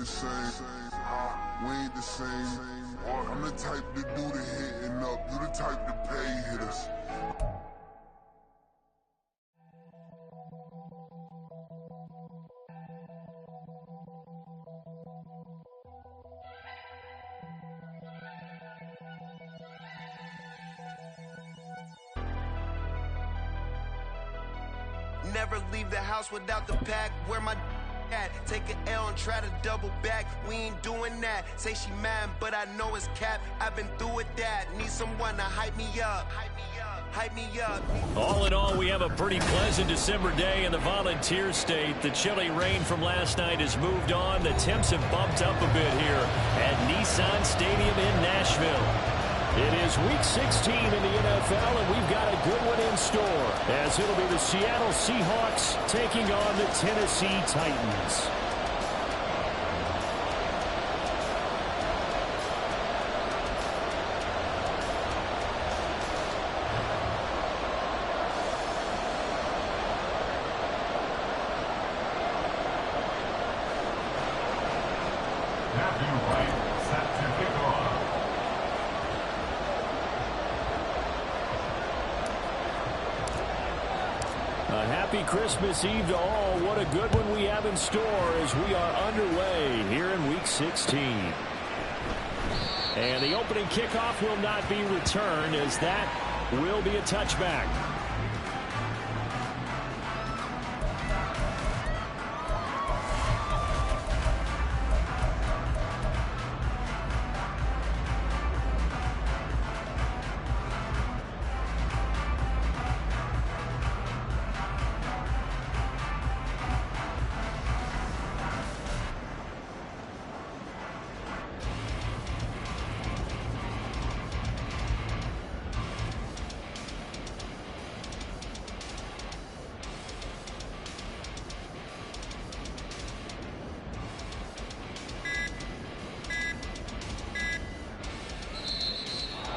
the same. We ain't the same. I'm the type to do the hitting up. You the type to pay hitters. Never leave the house without the pack. Where my at? Take an L and try to double back. We ain't doing that. Say she mad, but I know it's cap. I've been through with that. Need someone to hype me up. Hype me up. All in all, we have a pretty pleasant December day in the Volunteer State. The chilly rain from last night has moved on. The temps have bumped up a bit here at Nissan Stadium in Nashville. It is Week 16 in the NFL, and we've got a good one in store, as it'll be the Seattle Seahawks taking on the Tennessee Titans. Happy Christmas Eve to all. What a good one we have in store as we are underway here in Week 16. And the opening kickoff will not be returned, as that will be a touchback.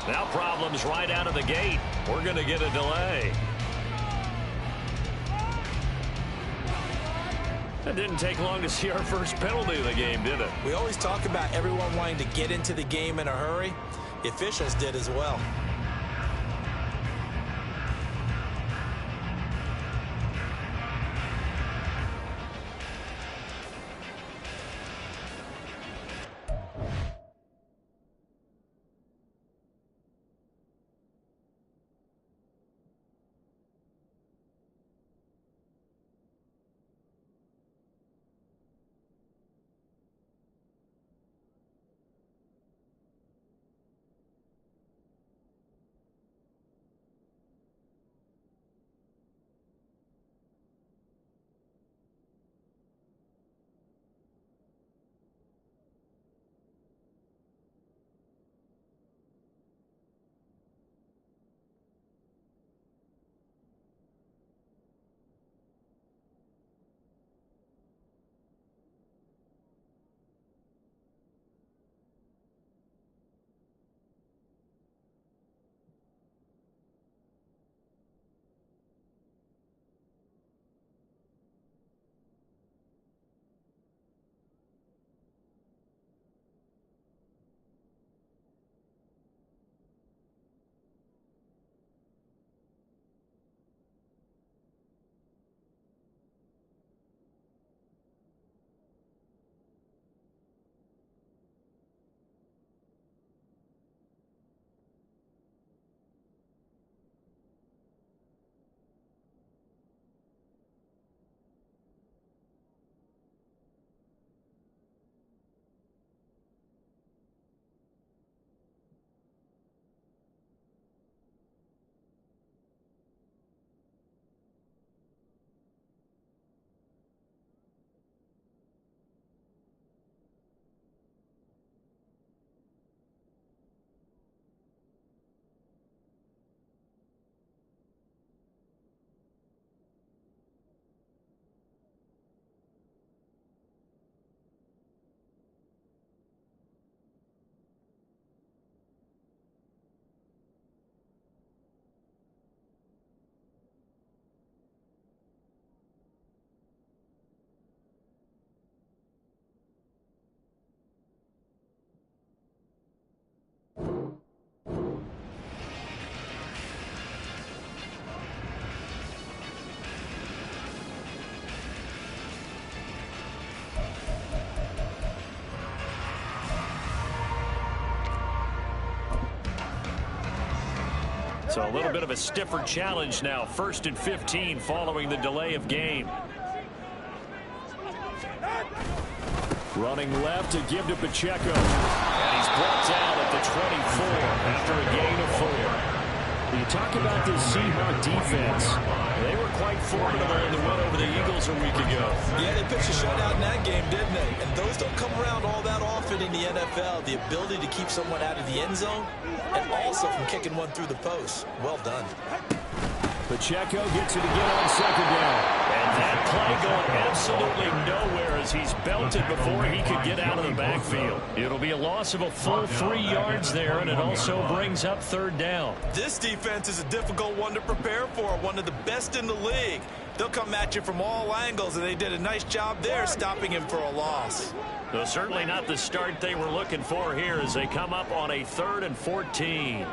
Now problems right out of the gate. We're going to get a delay. It didn't take long to see our first penalty of the game, did it? We always talk about everyone wanting to get into the game in a hurry. The officials did as well. So a little bit of a stiffer challenge now. 1st and 15 following the delay of game. Running left to give to Pacheco. And he's brought down at the 24 after a gain of 4. You talk about this Seahawks defense. They were quite formidable in the win over the Eagles a week ago. Yeah, they pitched a shutout in that game, didn't they? And those don't come around all that often in the NFL. The ability to keep someone out of the end zone and also from kicking one through the post. Well done. Pacheco gets it again on 2nd down. And that play going absolutely nowhere as he's belted before he could get out of the backfield. It'll be a loss of a full 3 yards there, and it also brings up 3rd down. This defense is a difficult one to prepare for, one of the best in the league. They'll come at you from all angles, and they did a nice job there stopping him for a loss. Though certainly not the start they were looking for here as they come up on a 3rd and 14.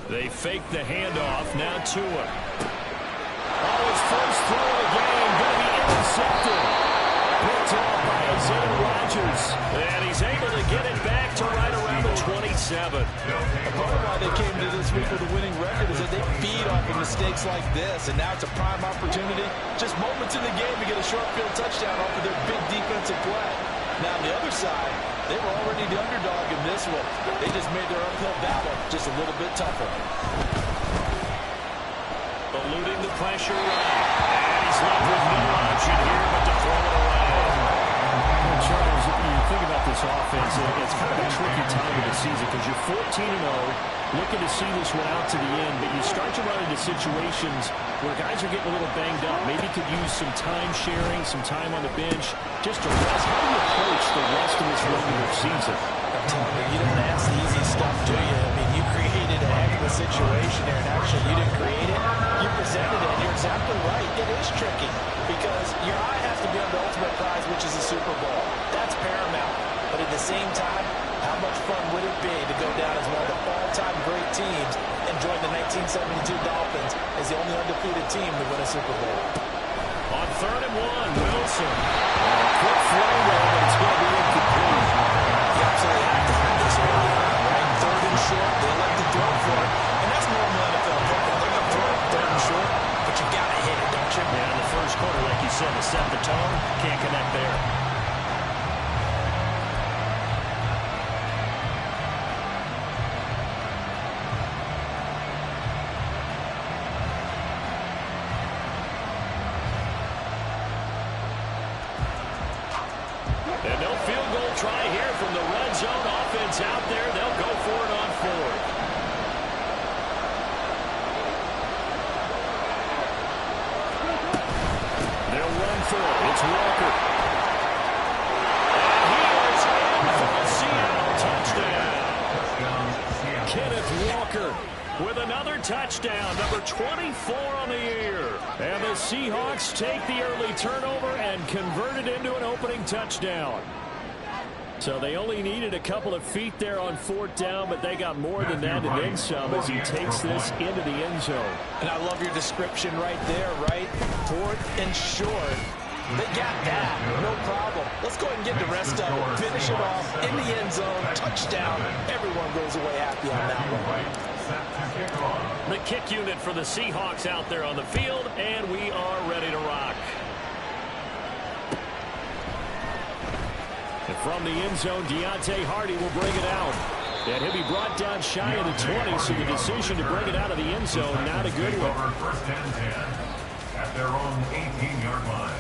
They fake the handoff. Now Tua. His first throw of the game going to be intercepted. Picked off by Isaiah Rodgers. And he's able to get it back to right around the 27. A part of why they came to this week with a winning record is that they feed off of mistakes like this. And now it's a prime opportunity. Just moments in the game to get a short field touchdown off of their big defensive play. Now on the other side, they were already the underdog in this one. They just made their uphill battle just a little bit tougher. Eluding the pressure. And he's left with no option here but to throw it away. Charles, you think about this offense, it's kind of a tricky time of the season because you're 14-0, looking to see this one out to the end, but you start to run into situations where guys are getting a little banged up. Maybe could use some time sharing, some time on the bench, just to rest. How do you approach the rest of this regular season? I'm telling you, you don't ask the easy stuff, do you? I mean, you created a heck of a situation there, and actually you didn't create it. You presented it, and you're exactly right. It is tricky because your eye has to be on the ultimate prize, which is the Super Bowl. That's paramount. But at the same time, how much fun would it be to go down as one of the all-time great teams and join the 1972 Dolphins as the only undefeated team to win a Super Bowl? On 3rd and 1, Wilson. Quick throw there, but it's going to be incomplete. You absolutely have to have this early on, right? 3rd and short, they like to throw for it. And that's normal NFL football. They're going to throw it 3rd and short, but you got to hit it, don't you? Yeah, in the first quarter, like you said, to set the tone, can't connect there. And no field goal try here from the red zone offense out there. They'll go for it on 4th. They'll run for it. It's Walker. And he is in for a Seattle touchdown. Kenneth Walker with another touchdown, number 24 on the year. And the Seahawks take the early turnover and convert it into an opening touchdown. So they only needed a couple of feet there on 4th down, but they got more than that and then some as he takes this into the end zone. And I love your description right there, right? 4th and short. They got that. No problem. Let's go ahead and get the rest of it. Finish it off in the end zone. Touchdown. Everyone goes away happy on that one. The kick unit for the Seahawks out there on the field, and we are ready to rock. And from the end zone, Deontay Hardy will bring it out. And he'll be brought down shy of the 20, so the decision to bring it out of the end zone, not a good one. First and 10 at their own 18-yard line.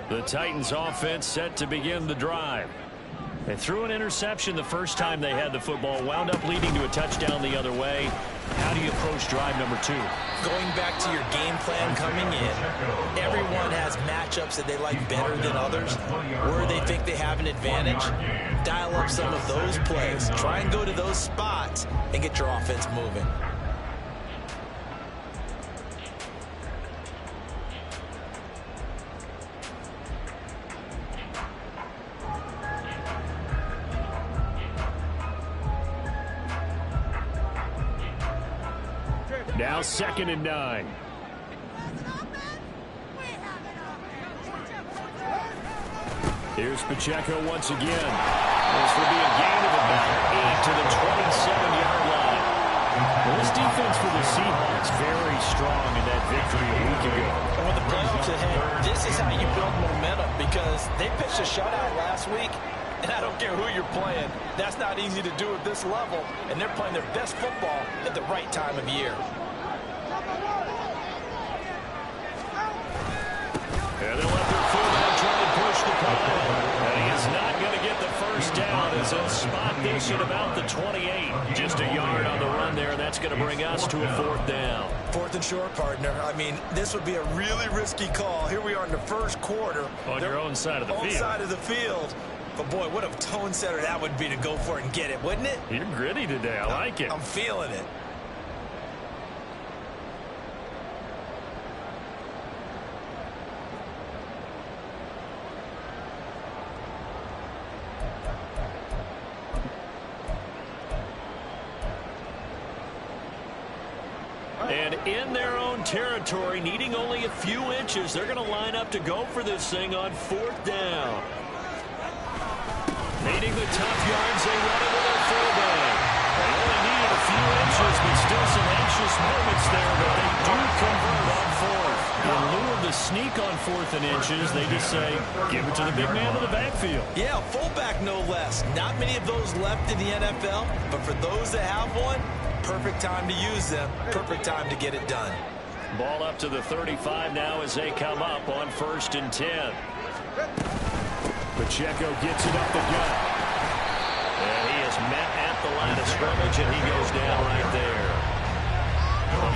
The Titans offense set to begin the drive. They threw an interception the first time they had the football, wound up leading to a touchdown the other way. How do you approach drive number 2? Going back to your game plan coming in, everyone has matchups that they like better than others, where they think they have an advantage. Dial up some of those plays. Try and go to those spots and get your offense moving. Now 2nd and 9. Here's Pacheco once again. This will be a gain of about 8 to the 27-yard line. Well, this defense for the Seahawks very strong in that victory a week ago. And with the playoffs ahead, this is how you build momentum because they pitched a shutout last week, and I don't care who you're playing. That's not easy to do at this level, and they're playing their best football at the right time of year. And they'll let their fullback try to push the pile. And he is not going to get the first down as they'll spot this at about the 28. Just a yard on the run there. That's going to bring us to a 4th down. 4th and short, partner. I mean, this would be a really risky call. Here we are in the first quarter. On your own side of the field. On side of the field. But, boy, what a tone setter that would be to go for it and get it, wouldn't it? You're gritty today. I like it. I'm feeling it. And in their own territory, needing only a few inches, they're going to line up to go for this thing on 4th down. Needing the tough yards, they run it with their fullback. They only needed a few inches, but still some anxious moments there, but they do convert on 4th. In lieu of the sneak on 4th and inches, they just say, give it to the big man in the backfield. Yeah, fullback no less. Not many of those left in the NFL, but for those that have one, perfect time to use them. Perfect time to get it done. Ball up to the 35 now as they come up on 1st and 10. Pacheco gets it up the gut. And he is met at the line of scrimmage, and he goes down right there.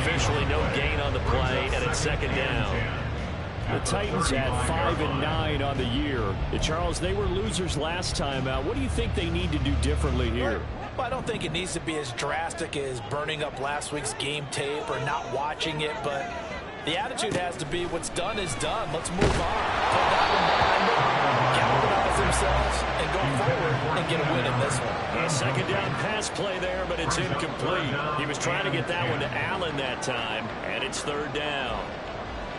Officially no gain on the play, and it's 2nd down. The Titans had 5-9 on the year. Charles, they were losers last time out. What do you think they need to do differently here? Well, I don't think it needs to be as drastic as burning up last week's game tape or not watching it, but the attitude has to be what's done is done. Let's move on. Put that one behind them, galvanize themselves, and go forward and get a win in this one. A 2nd down pass play there, but it's incomplete. He was trying to get that one to Allen that time, and it's 3rd down.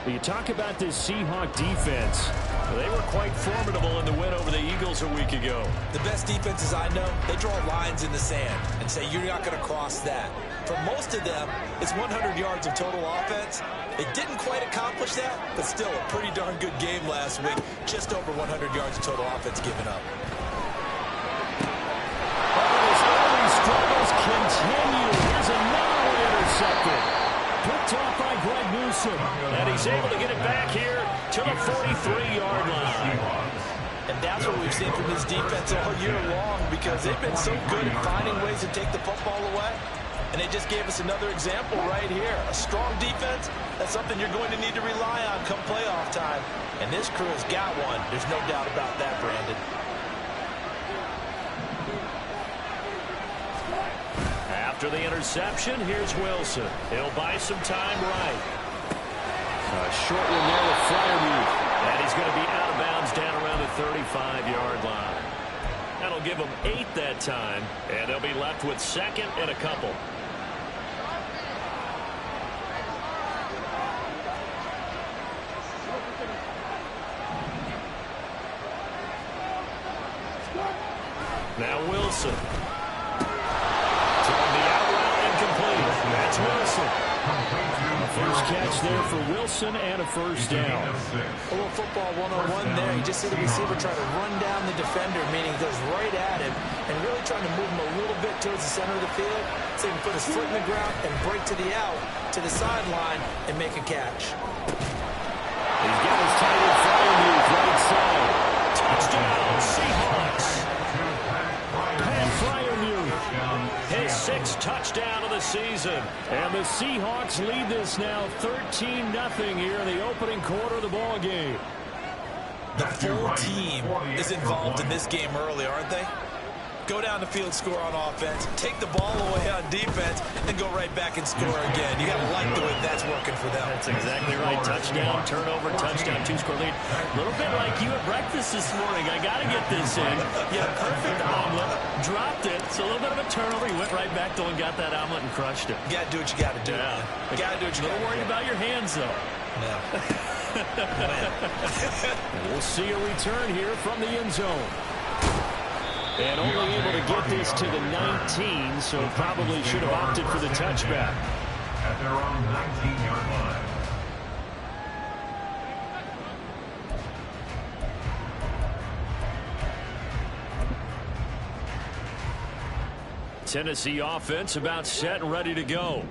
You talk about this Seahawk defense. They were quite formidable in the win over the Eagles a week ago. The best defenses I know, they draw lines in the sand and say you're not going to cross that. For most of them, it's 100 yards of total offense. They didn't quite accomplish that, but still a pretty darn good game last week. Just over 100 yards of total offense given up. His early struggles continue. Here's another one intercepted. Picked off by Greg Newsome. And he's able to get it back here to the 43-yard line. And that's what we've seen from this defense all year long because they've been so good at finding ways to take the football away. And they just gave us another example right here. A strong defense, that's something you're going to need to rely on come playoff time. And this crew has got one. There's no doubt about that, Brandon. After the interception, here's Wilson. He'll buy some time right. A short one there with Freiermuth. And he's going to be out of bounds down around the 35-yard line. That'll give them 8 that time, and they'll be left with 2nd and a couple. Now Wilson. Throwing the out route incomplete. That's Wilson. First catch there for Wilson and a 1st down. A little football 101 there. You just see the receiver try to run down the defender, meaning he goes right at him and really trying to move him a little bit towards the center of the field so he can put his foot in the ground and break to the out, to the sideline, and make a catch. He's got his tight end Freiermuth right side. Touchdown, Seahawks. Pat Freiermuth, his 6th touchdown of the season. And the Seahawks lead this now 13-0 here in the opening quarter of the ball game. The full team is involved in this game early, aren't they? Go down the field, score on offense, take the ball away on defense, and go right back and score again. You got to like the way that's working for them. That's exactly right. Touchdown, turnover, touchdown, 2-score lead. A little bit like you at breakfast this morning. I got to get this in. You had a perfect omelet, dropped it. So a little bit of a turnover. You went right back though and got that omelet and crushed it. You got to do what you got to do. Yeah. You got to do what you got to do. A little worried about your hands, though. Yeah. And we'll see a return here from the end zone. And only able to get this to the 19, so probably should have opted for the touchback. At their own 19-yard line. Tennessee offense about set and ready to go.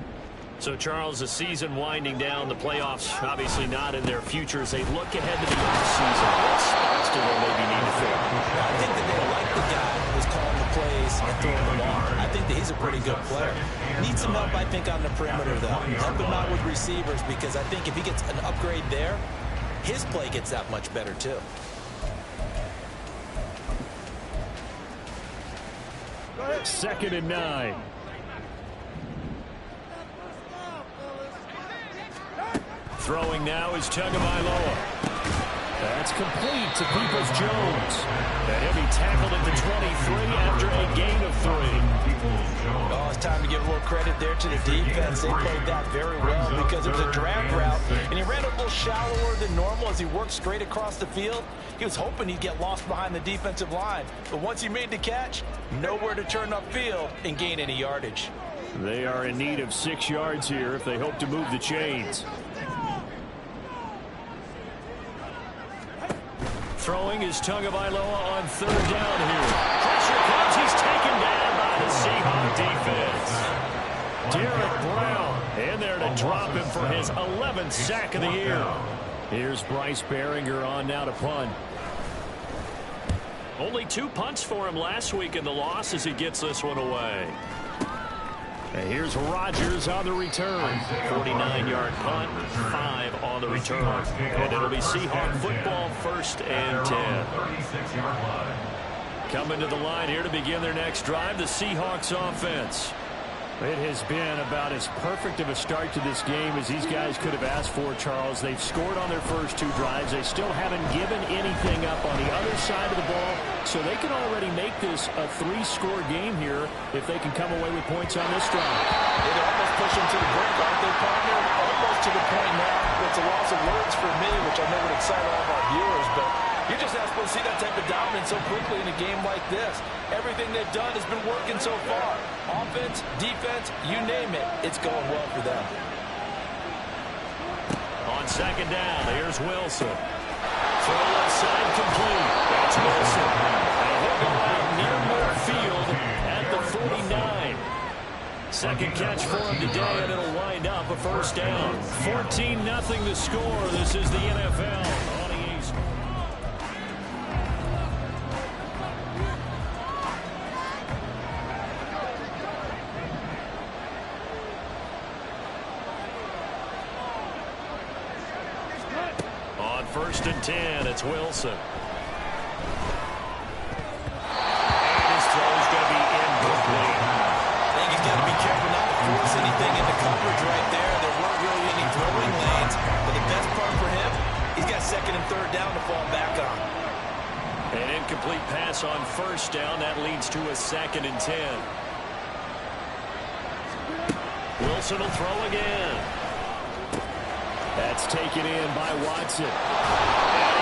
So, Charles, the season winding down, the playoffs obviously not in their future as they look ahead to the offseason. What spots do they maybe need to fill? I think that they like the guy who's calling the plays and throwing the ball. I think that he's a pretty good player. Needs some help, I think, on the perimeter, though. Help him out with receivers, because I think if he gets an upgrade there, his play gets that much better, too. Second and 9. Throwing now is Tagovailoa. That's complete to Peoples-Jones. And he'll be tackled at the 23 after a gain of 3. Oh, it's time to give a little credit there to the defense. They played that very well because it was a drag route, and he ran a little shallower than normal as he worked straight across the field. He was hoping he'd get lost behind the defensive line, but once he made the catch, nowhere to turn upfield and gain any yardage. They are in need of 6 yards here if they hope to move the chains. Throwing is Tagovailoa on third down here. Pressure comes. He's taken down by the Seahawks defense. Derek Brown in there to drop him for his 11th sack of the year. Here's Bryce Baringer on now to punt. Only 2 punts for him last week in the loss as he gets this one away. And here's Rodgers on the return. 49-yard punt, 5 on the return. And it'll be Seahawk football, 1st and 10. 36-yard line. Coming to the line here to begin their next drive, the Seahawks offense. It has been about as perfect of a start to this game as these guys could have asked for, Charles. They've scored on their first 2 drives. They still haven't given anything up on the other side of the ball, so they can already make this a 3-score game here if they can come away with points on this drive. They're almost pushing to the brink, aren't they, partner? Almost to the point now. It's a loss of words for me, which I know would excite all of our viewers, but you're just not supposed to see that type of dominance so quickly in a game like this. Everything they've done has been working so far. Offense, defense, you name it, it's going well for them. On second down, here's Wilson. Throw left side complete. That's Wilson. And he'll go out near midfield at the 49. Second catch for him today, and it'll wind up a first down. 14-0 the score. This is the NFL on East. On 1st and 10, it's Wilson. And his throw's going to be incomplete. I think he's got to be careful not to force anything into coverage right there. There weren't really any throwing lanes, but the best part for him, he's got 2nd and 3rd down to fall back on. An incomplete pass on 1st down. That leads to a 2nd and 10. Wilson will throw again. That's taken in by Watson. And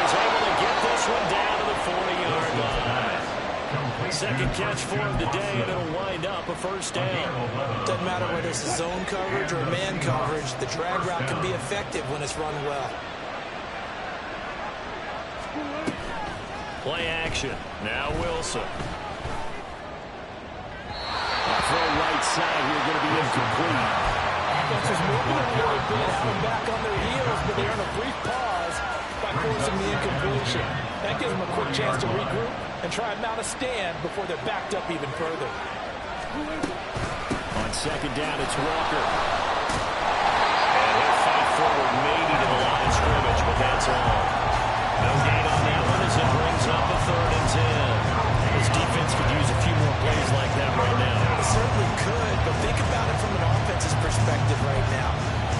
he's able to get this one down to the 40-yard line. Second catch for him today, and it'll wind up a first down. Doesn't matter whether it's zone coverage or man coverage, the drag route can be effective when it's run well. Play action. Now Wilson. Throw right side here, going to be incomplete. Offense is moving a little bit, having back on their heels, but they earn a brief pause by forcing the incompletion. That gives them a quick chance to regroup and try and mount a stand before they're backed up even further. On second down, it's Walker. And he'll fight forward maybe to the line of scrimmage, but that's all. No gain on that one as it brings up a 3rd and 10. This defense could use a few more plays like that right now. It certainly could, but think about it from an offense's perspective right now.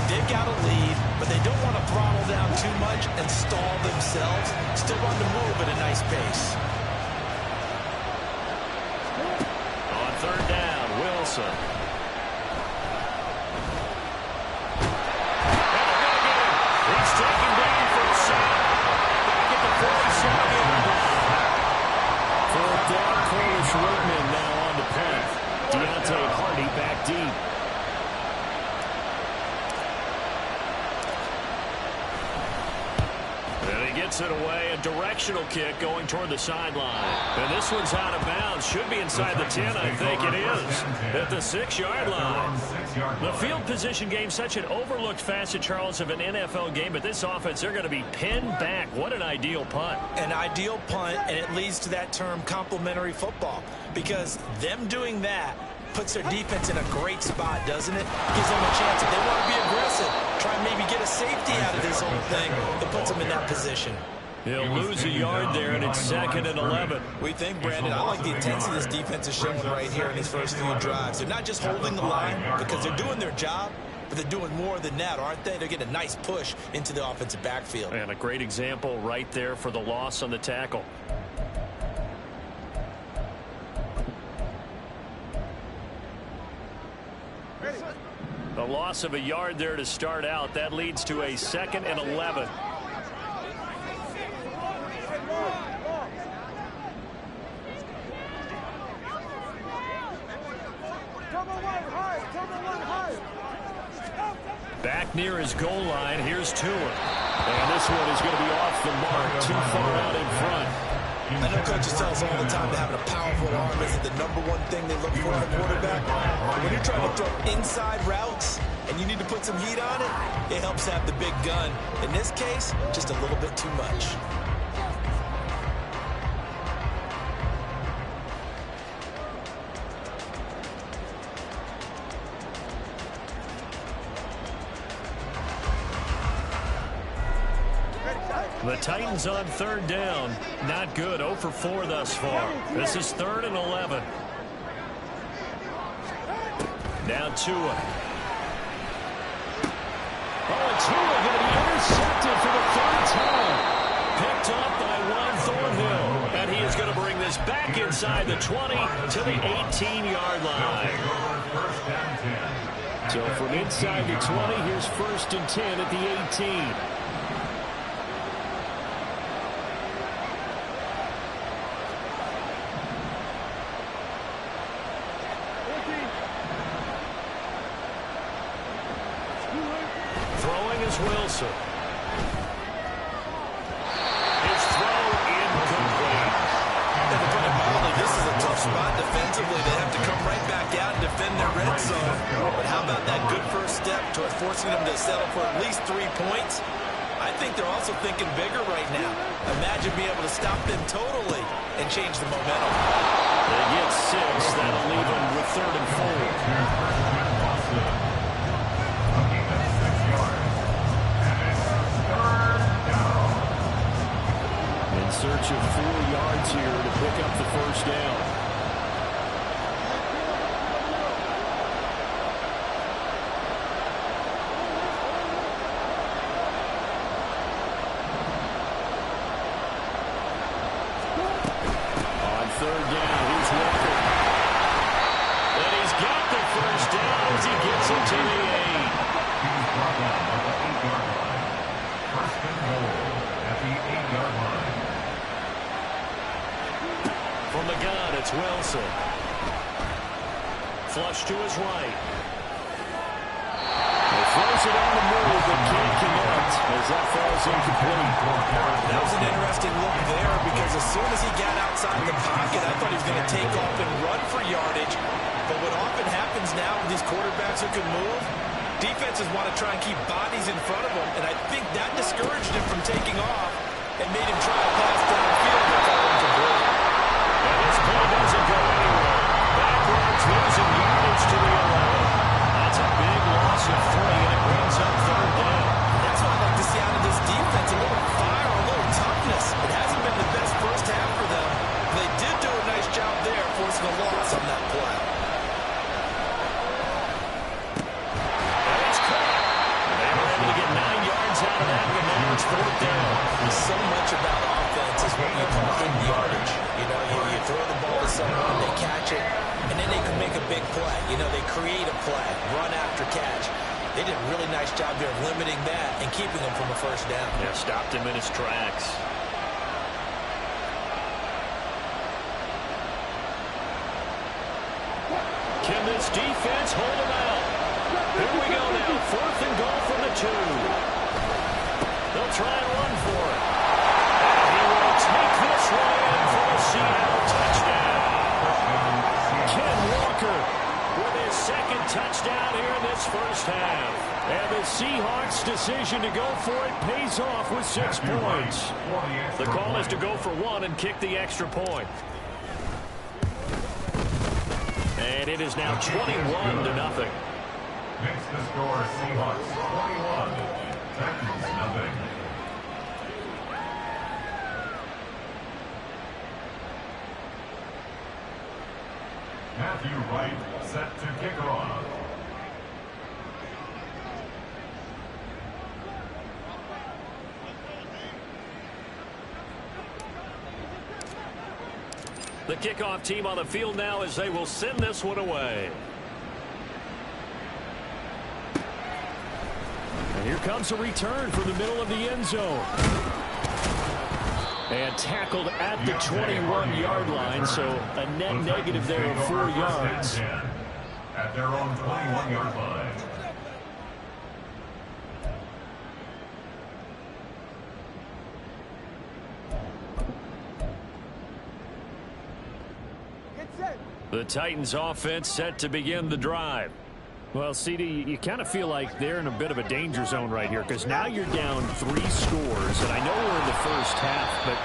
They've got a lead, but they don't want to throttle down too much and stall themselves. Still want to move at a nice pace. On 3rd down, Wilson. And they're going to get him. He's taken down for a Deontay Hardy back deep. And he gets it away. A directional kick going toward the sideline. And this one's out of bounds. Should be inside the 10, I think it is. At the 6-yard line. The field position game, such an overlooked facet, Charles, of an NFL game. But this offense, they're going to be pinned back. What an ideal punt. An ideal punt, and it leads to that term complementary football. Because them doing that puts their defense in a great spot, doesn't it? Gives them a chance. If they want to be aggressive, try and maybe get a safety out of this whole thing, it puts them in that position. He'll lose a yard there, and it's 2nd and 11. We think, Brandon, I like the intensity this defense is showing right here in these first few drives. They're not just holding the line because they're doing their job, but they're doing more than that, aren't they? They're getting a nice push into the offensive backfield. And a great example right there for the loss on the tackle. The loss of a yard there to start out. That leads to a 2nd and 11. Back near his goal line, here's Tua. And this one is going to be off the mark, too far out in front. I know coaches tell us all the time that having a powerful arm isn't the #1 thing they look for in a quarterback. When you're trying to throw inside routes and you need to put some heat on it, it helps have the big gun. In this case, just a little bit too much. The Titans on 3rd down. Not good. 0 for 4 thus far. This is 3rd and 11. Now Tua. Oh, and Tua going to be intercepted for the 3rd time. Picked off by Juan Thornhill. And he is going to bring this back inside the 20 to the 18-yard line. So from inside the 20, here's 1st and 10 at the 18. Wilson. His throw incomplete. And to put it mildly, this is a tough spot defensively. They have to come right back out and defend their red zone. But how about that good first step toward forcing them to settle for at least 3 points? I think they're also thinking bigger right now. Imagine being able to stop them totally and change the momentum. They get 6. That'll leave them with 3rd and 4. Search of 4 yards here to pick up the 1st down. On 3rd down, here's Walker. And he's got the 1st down as he gets it to the 8. He's brought down at the 8-yard line. 1st and goal at the 8-yard line. From the gun, it's Wilson. Flush to his right. He throws it on the move, but can't connect as that falls incomplete. That was an interesting look there because as soon as he got outside the pocket, I thought he was going to take off and run for yardage. But what often happens now with these quarterbacks who can move, defenses want to try and keep bodies in front of them, and I think that discouraged him from taking off and made him try to pass downfield but fell incomplete. And this play doesn't go anywhere. Backwards, losing yardage to the 11. That's a big loss of 3, and it brings up 3rd down. That's what I like to see out of this defense, a little fire, a little toughness. It hasn't been the best first half for them. They did do a nice job there, forcing a loss on that play. And it's caught. They were able to get 9 yards out of that, and now it's 4th down. So much about offense is what you call in yardage. You know, you throw the ball to someone, they catch it, and then they can make a big play. You know, they create a play, run after catch. They did a really nice job there of limiting that and keeping him from a 1st down. Yeah, stopped him in his tracks. this defense hold him out. Here we go now. 4th and goal from the 2. They'll try and run for it. And he will take this one in for a Seattle touchdown. Ken Walker with his 2nd touchdown here in this first half. And the Seahawks' decision to go for it pays off with 6 points. The call is to go for 1 and kick the extra point. And it is now 21-0. Makes the score Seahawks 21, Titans nothing. Matthew Wright set to kick off. The kickoff team on the field now as they will send this one away. And here comes a return from the middle of the end zone. And tackled at the 21-yard line, so a net negative there of 4 yards. At their own 21-yard line. The Titans offense set to begin the drive. Well, CD, you kind of feel like they're in a bit of a danger zone right here because now you're down 3 scores, and I know we're in the first half, but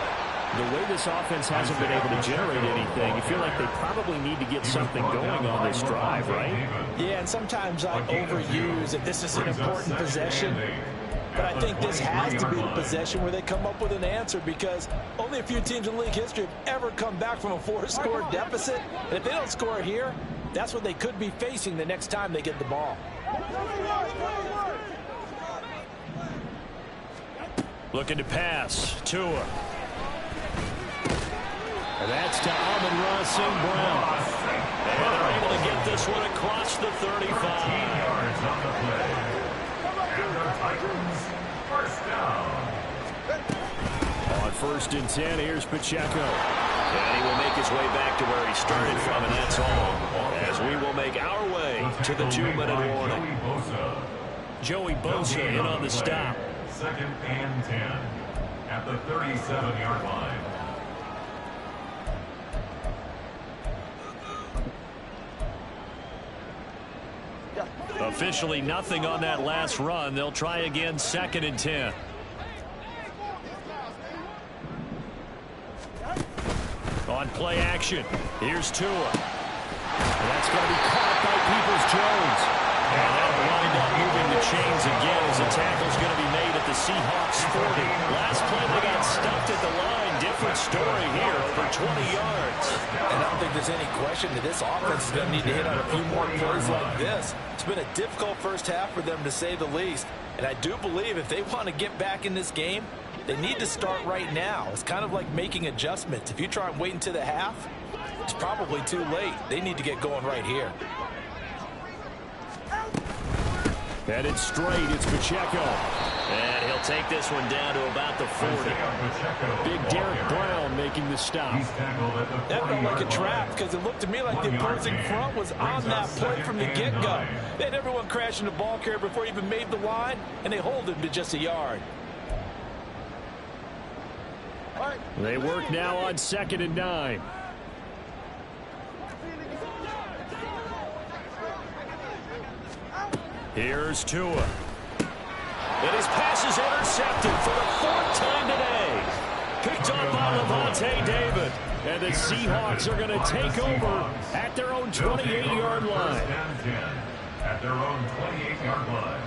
the way this offense hasn't been able to generate anything, you feel like they probably need to get something going on this drive, right? Yeah, and sometimes I overuse that this is an important possession. But I think this has to be the possession where they come up with an answer because only a few teams in league history have ever come back from a 4-score deficit. And if they don't score here, that's what they could be facing the next time they get the ball. Looking to pass. Tua. And that's to Amon-Ra St. Brown. And they're able to get this one across the 35. 13 yards on the play. And the Titans first down. On 1st and 10, here's Pacheco. And he will make his way back to where he started from, and that's all. As we will make our way to the 2-minute warning. Joey Bosa in on the stop. 2nd and 10 at the 37-yard line. Officially nothing on that last run. They'll try again 2nd and 10. On play action, here's Tua. And that's going to be caught by Peoples-Jones. And that'll wind up moving the chains again as the tackle's going to be made at the Seahawks 40. Last play they got stuffed at the line. Different story here, over 20 yards. And I don't think there's any question that this offense is going to need to hit on a few more plays like this. It's been a difficult first half for them, to say the least. And I do believe if they want to get back in this game, they need to start right now. It's kind of like making adjustments. If you try and wait until the half, it's probably too late. They need to get going right here. Headed straight, it's Pacheco. And he'll take this one down to about the 40. Big Derek Brown making the stop. That felt like a trap because it looked to me like the opposing front was on that play from the get-go. They had everyone crashing the ball carrier before he even made the line, and they hold him to just a yard. They work now on 2nd and 9. Here's Tua. And his pass is intercepted for the 4th time today. Picked up by Lavonte David. And the Seahawks are going to take over at their own 28-yard line. At their own 28-yard line.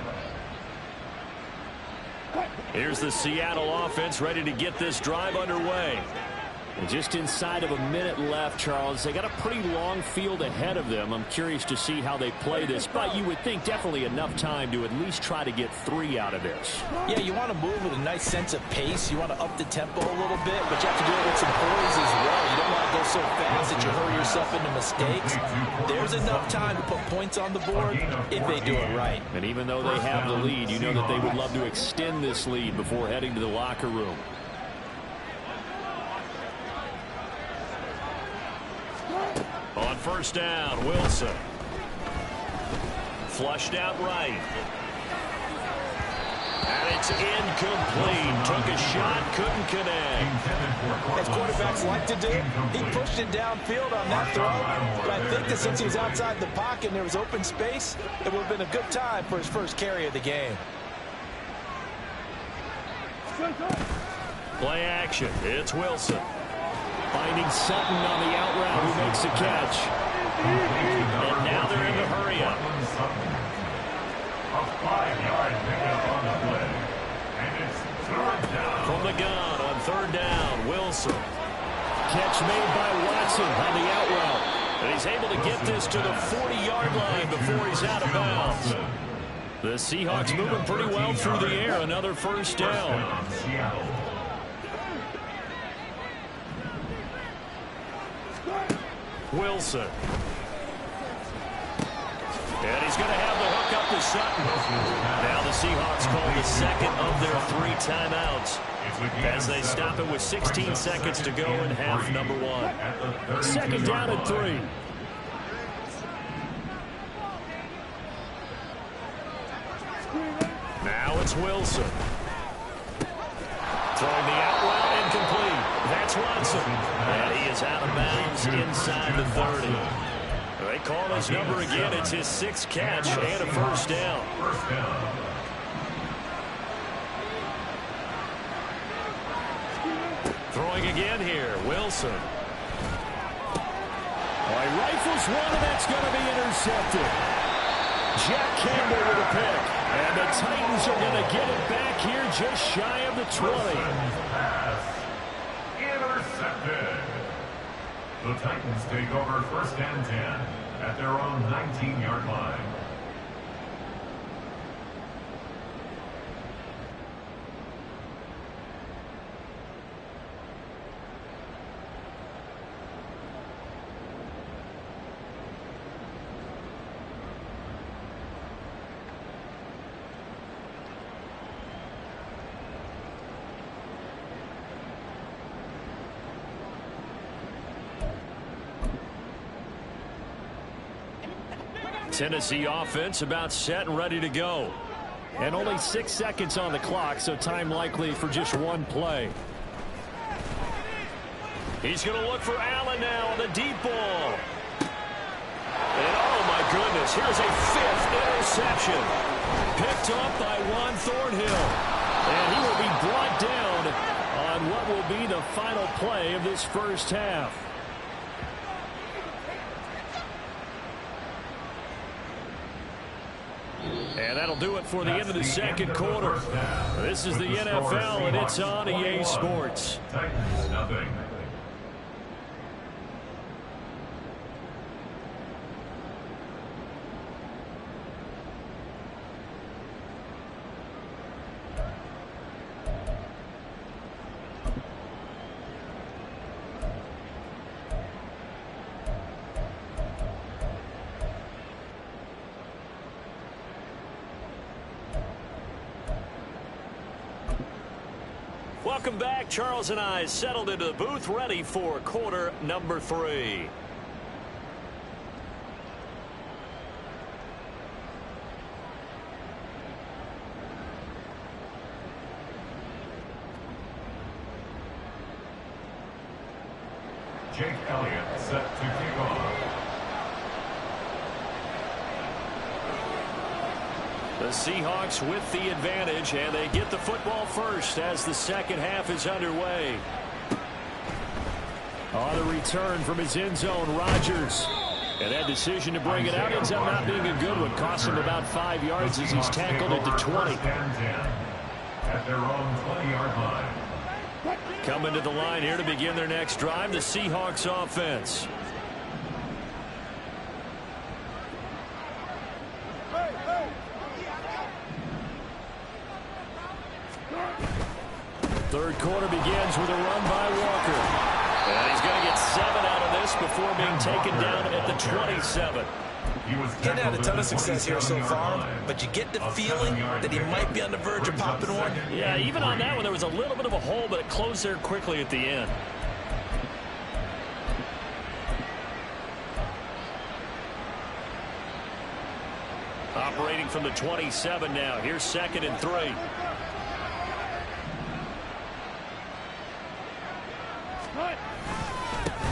Here's the Seattle offense ready to get this drive underway. And just inside of a minute left, Charles. They got a pretty long field ahead of them. I'm curious to see how they play this, but you would think definitely enough time to at least try to get 3 out of this. Yeah, you want to move with a nice sense of pace. You want to up the tempo a little bit, but you have to do it with some poise as well. You don't want to go so fast that you hurry yourself into mistakes. There's enough time to put points on the board if they do it right. And even though they have the lead, you know that they would love to extend this lead before heading to the locker room. On 1st down, Wilson. Flushed out right. And it's incomplete. Took a shot, couldn't connect. As quarterbacks like to do, he pushed it downfield on that throw. But I think that since he was outside the pocket and there was open space, it would have been a good time for his first carry of the game. Play action. It's Wilson. Finding Sutton on the out route who makes the catch. And now they're in the hurry-up. A 5-yard pickup on the play. And it's third down. From the gun on third down, Wilson. Catch made by Watson on the out route. And he's able to get this to the 40-yard line before he's out of bounds. The Seahawks moving pretty well through the air. Another first down. Wilson. And he's going to have the hook up to Sutton. Now the Seahawks call the second of their 3 timeouts as they stop it with 16 seconds to go in half number 1. Second down and 3. Now it's Wilson. Throwing the out route incomplete. That's Watson. And he is out of bounds inside the 30. They call his number again. It's his 6th catch and a first down. Throwing again here, Wilson. Well, he rifles one, and that's going to be intercepted. Jack Campbell with a pick. And the Titans are going to get it back here just shy of the 20. Intercepted. The Titans take over 1st and 10 at their own 19-yard line. Tennessee offense about set and ready to go. And only 6 seconds on the clock, so time likely for just one play. He's going to look for Allen now on the deep ball. And oh my goodness, here's a 5th interception. Picked up by Juan Thornhill. And he will be brought down on what will be the final play of this first half. And that'll do it for the end of the second quarter. This is the NFL, and it's on EA Sports. Titans nothing. Welcome back. Charles and I settled into the booth, ready for quarter number 3. Jake Elliott set to kick off. The Seahawks with the advantage, and they get the football first as the second half is underway. On the return from his end zone, Rodgers. And that decision to bring it out ends up not being a good one. Cost him about 5 yards as he's tackled at the 20. At their own 20-yard line. Coming to the line here to begin their next drive, the Seahawks offense. Third quarter begins with a run by Walker. And he's going to get 7 out of this before being taken down at the 27. Getting had a ton of success here so far, but you get the feeling that he might be on the verge of popping one. Yeah, even on that one, there was a little bit of a hole, but it closed there quickly at the end. Operating from the 27 now. Here's 2nd and 3.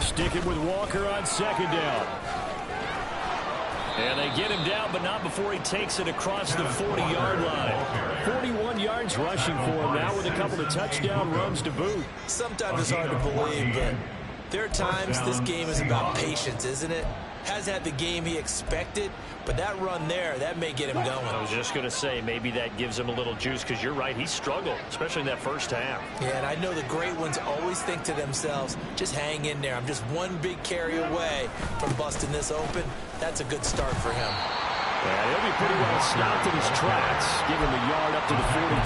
Sticking with Walker on 2nd down. And they get him down, but not before he takes it across the 40-yard line. 41 yards rushing for him now with a couple of touchdown runs to boot. Sometimes it's hard to believe, but there are times this game is about patience, isn't it? Has had the game he expected, but that run there, that may get him going. I was just going to say, maybe that gives him a little juice, because you're right, he struggled, especially in that first half. Yeah, and I know the great ones always think to themselves, just hang in there. I'm just one big carry away from busting this open. That's a good start for him. Yeah, he'll be pretty well stopped in his tracks, give him a yard up to the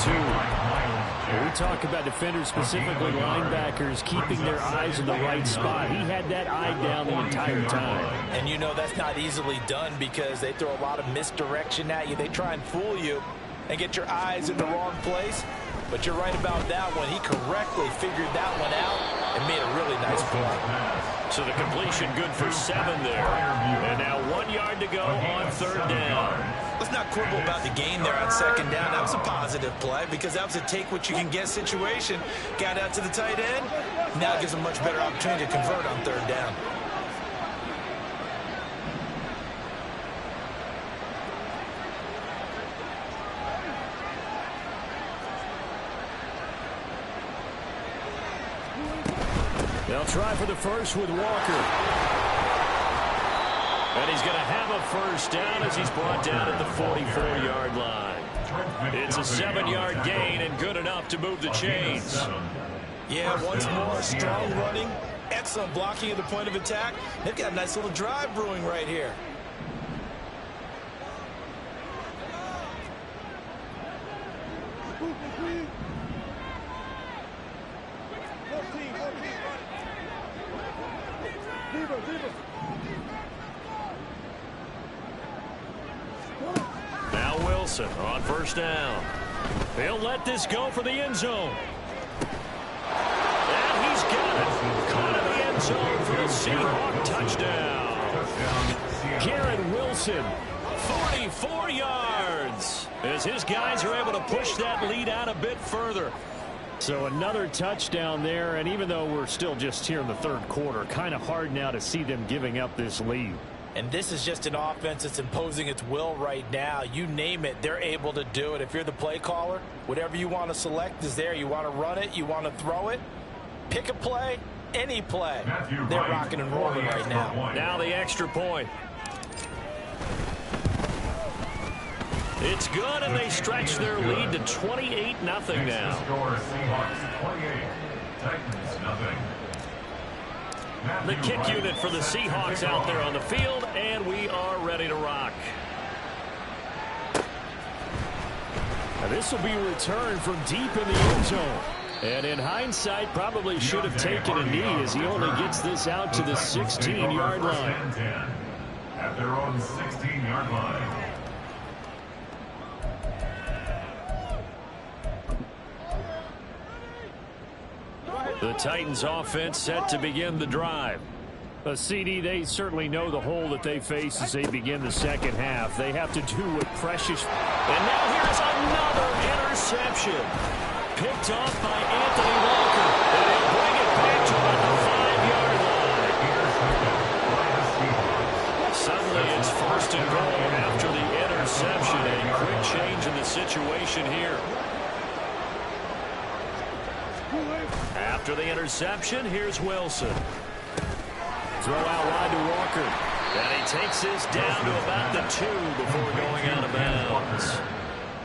42. When we talk about defenders, specifically linebackers, keeping their eyes in the right spot. He had that eye down the entire time. And you know that's not easily done because they throw a lot of misdirection at you. They try and fool you and get your eyes in the wrong place. But you're right about that one. He correctly figured that one out and made a really nice play. So the completion good for 7 there. And now 1 yard to go on 3rd down. Let's not quibble about the gain there on 2nd down. That was a positive play because that was a take-what-you-can-get situation. Got out to the tight end. Now gives a much better opportunity to convert on 3rd down. They'll try for the first with Walker. And he's going to have a first down as he's brought down at the 44-yard line. It's a 7-yard gain and good enough to move the chains. Yeah, once more, strong running, excellent blocking at the point of attack. They've got a nice little drive brewing right here. Now Wilson on first down. He'll let this go for the end zone. And he's got it. Caught in the end zone for the Seahawk touchdown. Garrett Wilson, 44 yards. As his guys are able to push that lead out a bit further. So another touchdown there, and even though we're still just here in the 3rd quarter, kind of hard now to see them giving up this lead. And this is just an offense that's imposing its will right now. You name it, they're able to do it. If you're the play caller, whatever you want to select is there. You want to run it, you want to throw it, pick a play, any play. They're rocking and rolling right now. Now the extra point. It's good, and they stretch their lead to 28-0 now. Seahawks 28, Titans 0. The kick unit for the Seahawks out there on the field, and we are ready to rock. Now this will be a return from deep in the end zone. And in hindsight, probably should have taken a knee as he only gets this out to the 16-yard line. At their own 16-yard line. The Titans offense set to begin the drive. CD, they certainly know the hole that they face as they begin the second half. They have to do what precious. And now here's another interception. Picked off by Anthony Walker. And they bring it back to about the 5-yard line. Suddenly it's 1st and goal after the interception. A quick change in the situation here. After the interception, here's Wilson. Throw out wide to Walker. And he takes this down to about the 2 before going out of bounds.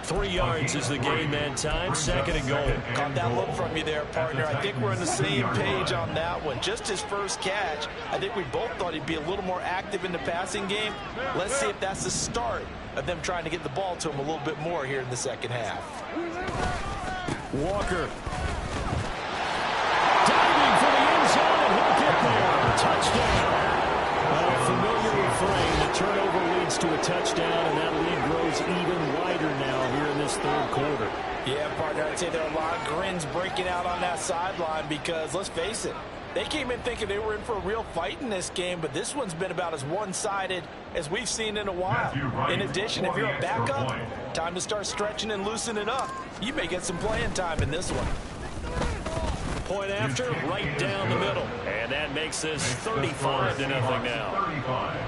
3 yards is the gain that time. 2nd and goal. Caught that look from you there, partner. I think we're on the same page on that one. Just his first catch. I think we both thought he'd be a little more active in the passing game. Let's see if that's the start of them trying to get the ball to him a little bit more here in the second half. Walker. Diving for the end zone, and he'll get there. Touchdown. A familiar refrain. The turnover leads to a touchdown, and that lead grows even wider now here in this 3rd quarter. Yeah, partner, I'd say there are a lot of grins breaking out on that sideline because, let's face it, They came in thinking they were in for a real fight in this game, but this one's been about as one-sided as we've seen in a while. In addition, if you're a backup, time to start stretching and loosening up. You may get some playing time in this one. Point after, right down the middle. And that makes this 35-0 now. 35.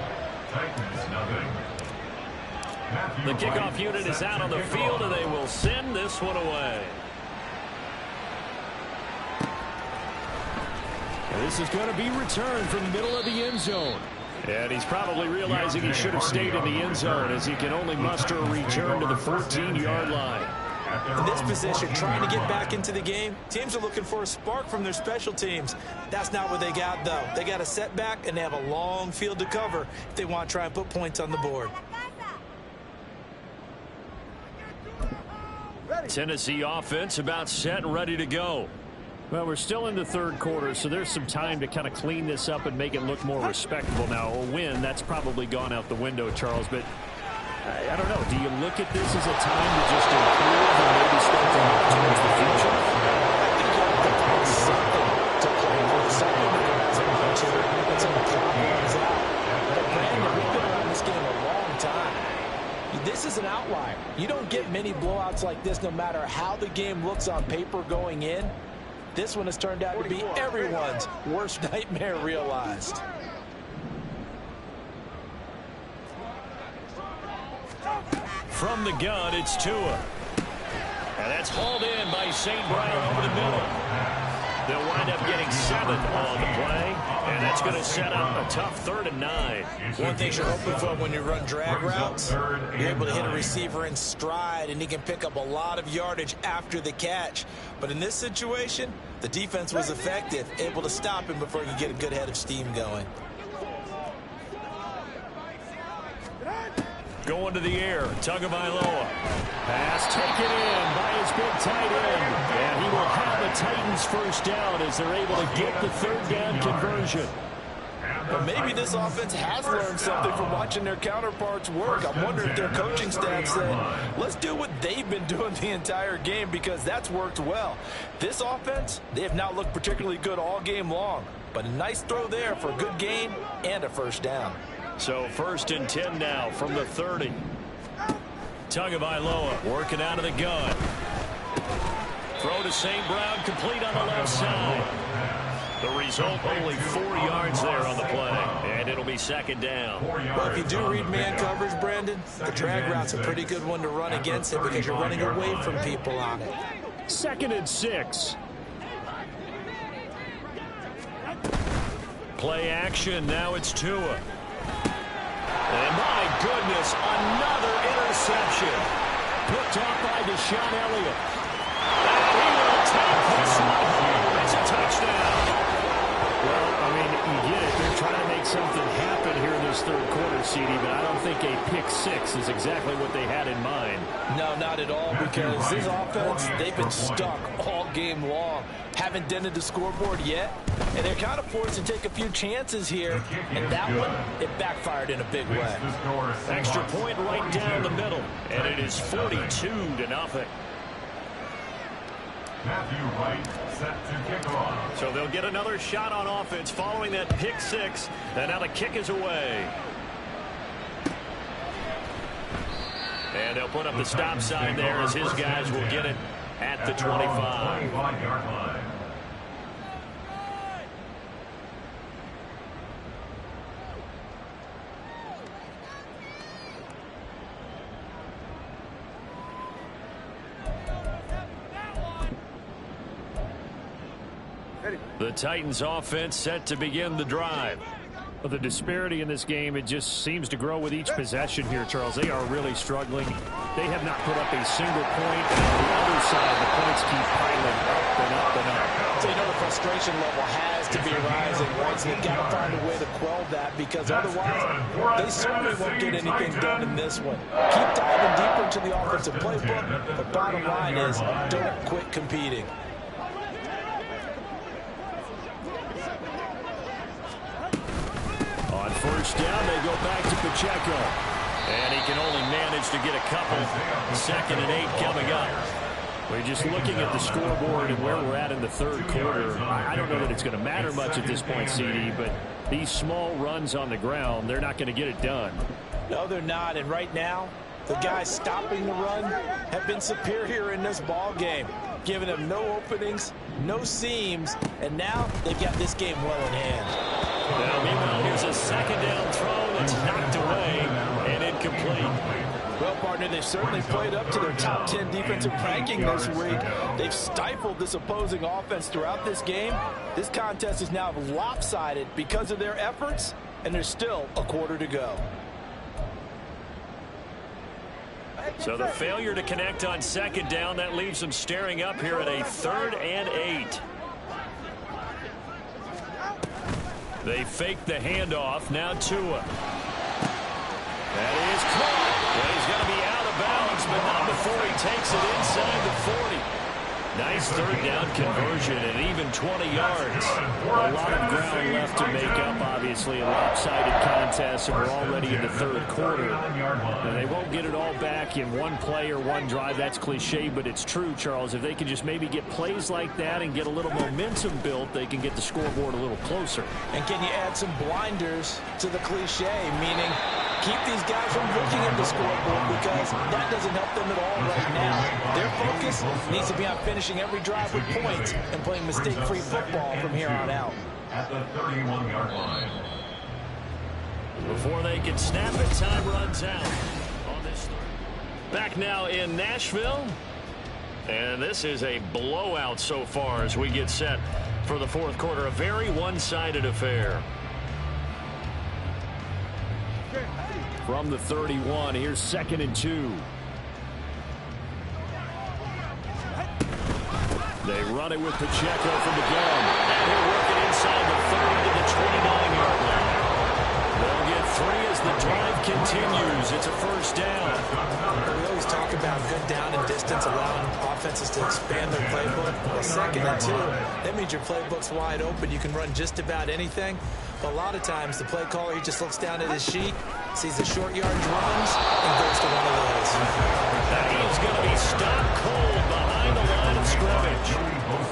Titans, nothing. The kickoff unit is out on the field, and they will send this one away. And this is going to be returned from the middle of the end zone. And he's probably realizing he should have stayed in the end zone, as he can only muster a return to the 14-yard line. In this position, trying to get back into the game, teams are looking for a spark from their special teams. That's not what they got, though. They got a setback, and they have a long field to cover if they want to try and put points on the board. Tennessee offense about set and ready to go. Well, we're still in the third quarter, so there's some time to kind of clean this up and make it look more respectable. Now, a win, that's probably gone out the window, Charles, but I don't know. Do you look at this as a time to just improve and maybe start to look towards the future? I think you have to find something to play for, something that has a future, and some problems out. But Brandon, we've been around this game a long time. This is an outlier. You don't get many blowouts like this no matter how the game looks on paper going in. This one has turned out to be everyone's worst nightmare realized. From the gun, it's Tua. And that's hauled in by St. Brown over the middle. They'll wind up getting 7 on the play, and that's going to set up a tough 3rd and 9. One thing you're hoping for when you run drag routes, you're able to hit a receiver in stride, and he can pick up a lot of yardage after the catch. But in this situation, the defense was effective, able to stop him before he could get a good head of steam going. Going to the air, Tagovailoa. Pass taken in by his big tight end. And he will have the Titans first down as they're able to get the 3rd down conversion. But maybe this offense has learned something from watching their counterparts work. I'm wondering if their coaching staff said, let's do what they've been doing the entire game, because that's worked well. This offense, they have not looked particularly good all game long. But a nice throw there for a good gain and a first down. So 1st and 10 now from the 30. Tagovailoa working out of the gun. Throw to St. Brown, complete on the left side. The result, only 4 yards there on the play, and it'll be 2nd down. Well, if you do read man coverage, Brandon, the drag route's a pretty good one to run against it because you're running away from people on it. 2nd and 6. Play action, now it's Tua. And my goodness, another interception. Picked off by Deshaun Elliott. And he will take this one home. It's a touchdown. Well, I mean, you get it. They're trying to make something happen here in this 3rd quarter, CD, but I don't think a pick 6 is exactly what they had in mind. No, not at all, because this offense, they've been stuck all game long. Haven't dented the scoreboard yet, and they're kind of forced to take a few chances here, and that one, it backfired in a big way. Extra point right down the middle, and it is 42-0. Matthew Wright set to kick off. So they'll get another shot on offense following that pick 6, and now the kick is away. And they'll put up the stop sign there as his guys will get it at the 25. 25-yard line. The Titans offense set to begin the drive. Well, the disparity in this game, it just seems to grow with each possession here, Charles. They are really struggling. They have not put up a single point, and on the other side, the points keep piling up and up and up. So you know the frustration level has to be rising, right? So they've got to find a way to quell that, because otherwise they certainly won't get anything done in this one. Keep diving deeper into the offensive playbook, but bottom line is don't quit competing. On 1st down, they go back to Pacheco. And he can only manage to get a couple. 2nd and 8 coming up. We're just looking at the scoreboard and where we're at in the third quarter. I don't know that it's going to matter much at this point, CD, but these small runs on the ground, they're not going to get it done. No, they're not. And right now, the guys stopping the run have been superior in this ball game, giving them no openings, no seams, and now they've got this game well in hand. Now, meanwhile, here's a second down throw that's knocked away and incomplete. Well, partner, they've certainly played up to their top 10 defensive ranking this week. They've stifled this opposing offense throughout this game. This contest is now lopsided because of their efforts, and there's still a quarter to go. So the failure to connect on second down, that leaves them staring up here at a 3rd and 8. They fake the handoff. Now Tua. That is caught. Well, he's going to be out of bounds, but not before he takes it inside the 40. Nice third down conversion and even 20 yards. A lot of ground left to make up, obviously, a lopsided contest, and we're already in the third quarter. And they won't get it all back in one play or one drive. That's cliche, but it's true, Charles. If they can just maybe get plays like that and get a little momentum built, they can get the scoreboard a little closer. And can you add some blinders to the cliche, meaning keep these guys from looking at the scoreboard, because that doesn't help them at all right now. Their focus needs to be on finishing every drive with points and playing mistake-free football from here on out. At the 31-yard line. Before they can snap it, time runs out. On this back now in Nashville. And this is a blowout so far as we get set for the fourth quarter. A very one-sided affair. From the 31, here's 2nd and 2. They run it with Pacheco from the gun. And they're working inside the 30 to the 29-yard line. They'll get 3 as the drive continues. It's a first down. We always talk about good down and distance, allowing offenses to expand their playbook. Well, 2nd and 2, that means your playbook's wide open. You can run just about anything. But a lot of times, the play caller, he just looks down at his sheet, sees the short yardage runs, and goes to one of those. Now he's going to be stopped cold behind the line of scrimmage.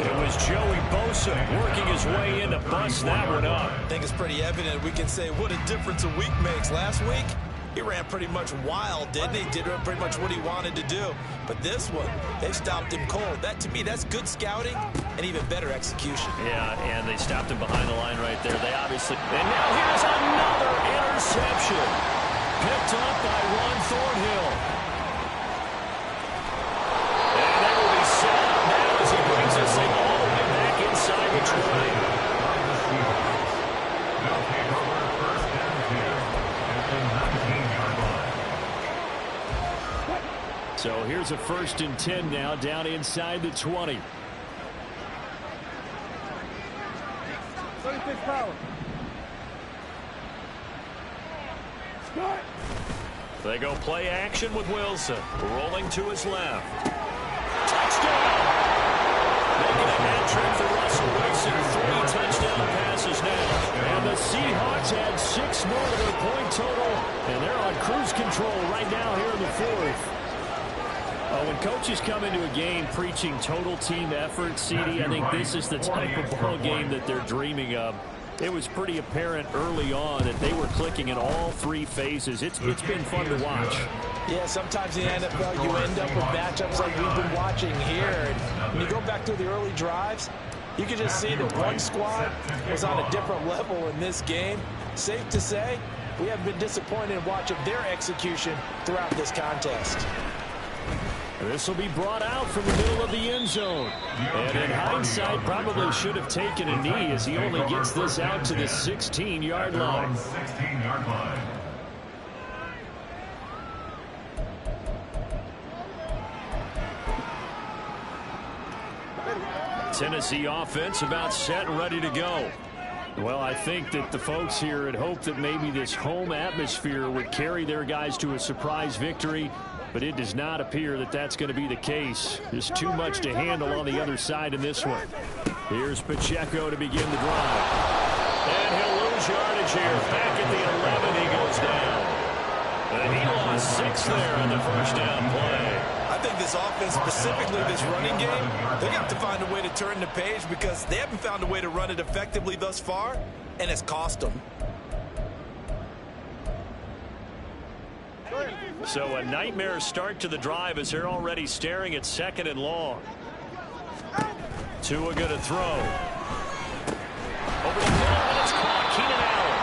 It was Joey Bosa working his way in to bust that one up. I think it's pretty evident. We can say what a difference a week makes. Last week, he ran pretty much wild, didn't he? Did pretty much what he wanted to do. But this one, they stopped him cold. That, to me, that's good scouting and even better execution. Yeah, and they stopped him behind the line right there. They obviously... And now here's another interception. Picked up by Ron Thornhill. And they will be set up now as he brings this thing all the way back inside the 20. They'll take over 1st and 10 at the 19-yard line. So here's a 1st and 10 now, down inside the 20. They go play action with Wilson. Rolling to his left. Touchdown! Making a hat trick for Russell Wilson. 3 touchdown passes now. And the Seahawks had 6 more to their point total. And they're on cruise control right now here in the 4th. When coaches come into a game preaching total team effort, CD, I think this is the type of ball game that they're dreaming of. It was pretty apparent early on that they were clicking in all 3 phases. It's been fun to watch. Yeah, sometimes in the NFL you end up with matchups like we've been watching here. And when you go back to the early drives, you can just see that one squad was on a different level in this game. Safe to say, we haven't been disappointed in watching their execution throughout this contest. This will be brought out from the middle of the end zone. And in hindsight, probably should have taken a knee as he only gets this out to the 16-yard line. 16-yard line. Tennessee offense about set and ready to go. Well, I think that the folks here had hoped that maybe this home atmosphere would carry their guys to a surprise victory. But it does not appear that that's going to be the case. There's too much to handle on the other side in this one. Here's Pacheco to begin the drive. And he'll lose yardage here. Back at the 11, he goes down. And he lost 6 there on the first down play. I think think this offense, specifically this running game, they're going to have to find a way to turn the page because they haven't found a way to run it effectively thus far, and it's cost them. So a nightmare start to the drive as they're already staring at 2nd and long. Tua going to throw. Over the middle, and it's caught. Keenan Allen.